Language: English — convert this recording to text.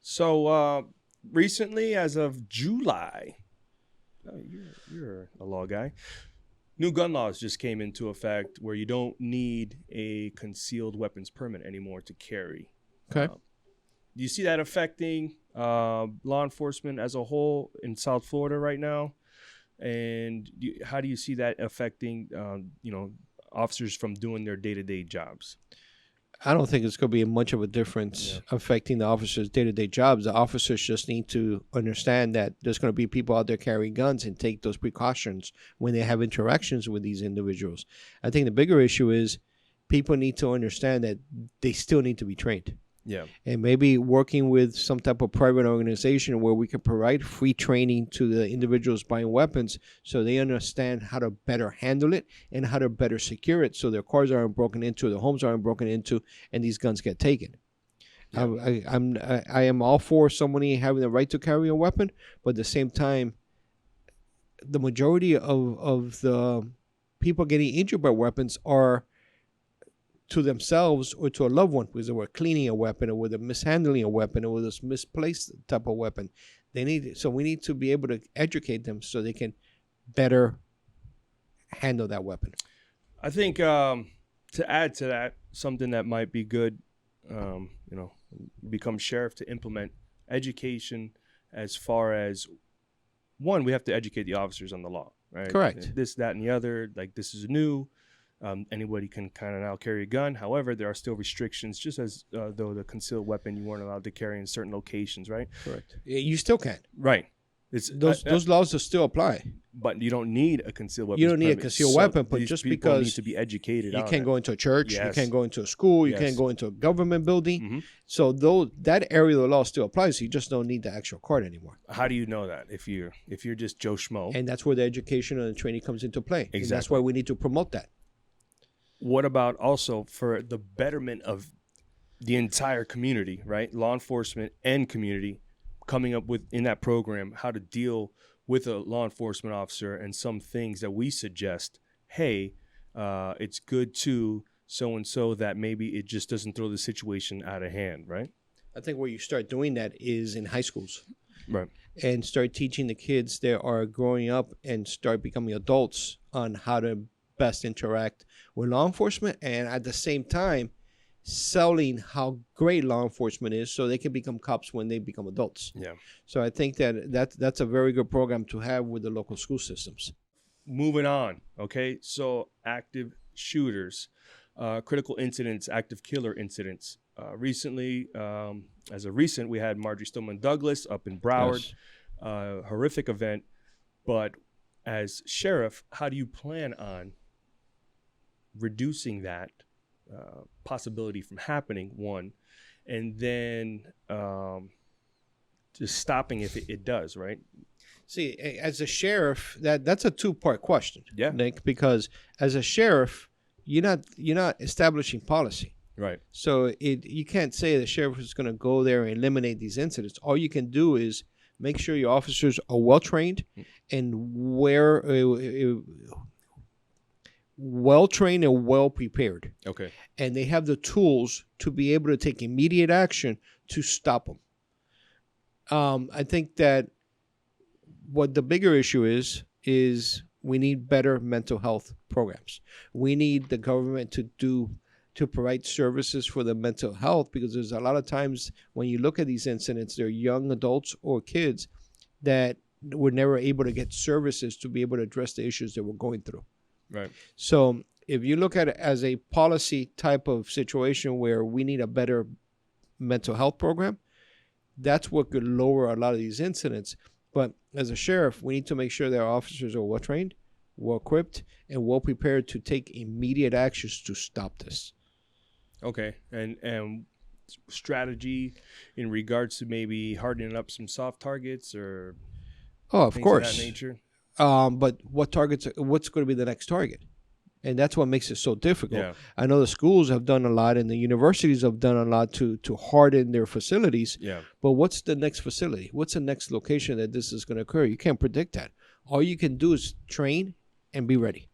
So recently, as of July, you're a law guy. New gun laws just came into effect where you don't need a concealed weapons permit anymore to carry. Okay. Do you see that affecting law enforcement as a whole in South Florida right now? And how do you see that affecting, officers from doing their day-to-day jobs? I don't think it's going to be much of a difference affecting the officers' day-to-day jobs. The officers just need to understand that there's going to be people out there carrying guns and take those precautions when they have interactions with these individuals. I think the bigger issue is people need to understand that they still need to be trained. Yeah. And maybe working with some type of private organization where we can provide free training to the individuals buying weapons so they understand how to better handle it and how to better secure it so their cars aren't broken into, their homes aren't broken into, and these guns get taken. Yeah. I am all for somebody having the right to carry a weapon, but at the same time, the majority of the people getting injured by weapons are to themselves or to a loved one because they were cleaning a weapon or with a mishandling a weapon or with a misplaced type of weapon. So we need to be able to educate them so they can better handle that weapon. I think to add to that, something that might be good, become sheriff to implement education as far as, one, we have to educate the officers on the law, right? Correct. This, that, and the other, like this is new. Anybody can kind of now carry a gun. However, there are still restrictions, just as though the concealed weapon you weren't allowed to carry in certain locations, right? Correct. You still can. Right. Those laws will still apply. But you don't need a concealed weapon. You don't need a concealed weapon, but just because need to be educated. You can't go into a church, yes. You can't go into a school, you can't go into a government building. Mm-hmm. So that area of the law still applies. You just don't need the actual card anymore. How do you know that if you're just Joe Schmo? And that's where the education and the training comes into play. Exactly. And that's why we need to promote that. What about also for the betterment of the entire community, right? Law enforcement and community coming up with in that program how to deal with a law enforcement officer and some things that we suggest, hey, it's good to so-and-so that maybe it just doesn't throw the situation out of hand, right? I think where you start doing that is in high schools. Right. And start teaching the kids that are growing up and start becoming adults on how to best interact with law enforcement, and at the same time selling how great law enforcement is so they can become cops when they become adults. Yeah. So I think that's a very good program to have with the local school systems. Moving on, okay? So active shooters, critical incidents, active killer incidents. Recently, we had Marjorie Stoneman Douglas up in Broward, yes. Horrific event. But as sheriff, how do you plan on reducing that possibility from happening, one, and then just stopping if it does, right? See, as a sheriff, that's a two-part question, yeah, Nick, because as a sheriff, you're not establishing policy. Right. So you can't say the sheriff is going to go there and eliminate these incidents. All you can do is make sure your officers are well-trained and well-trained and well-prepared. Okay. And they have the tools to be able to take immediate action to stop them. I think that what the bigger issue is we need better mental health programs. We need the government to provide services for the mental health, because there's a lot of times when you look at these incidents, they're young adults or kids that were never able to get services to be able to address the issues that we're going through. Right. So if you look at it as a policy type of situation where we need a better mental health program, that's what could lower a lot of these incidents. But as a sheriff, we need to make sure that our officers are well-trained, well-equipped, and well-prepared to take immediate actions to stop this. Okay. And strategy in regards to maybe hardening up some soft targets or of things course. of that nature? But what's going to be the next target? And that's what makes it so difficult. Yeah. I know the schools have done a lot and the universities have done a lot to harden their facilities. Yeah. But what's the next facility? What's the next location that this is going to occur? You can't predict that. All you can do is train and be ready.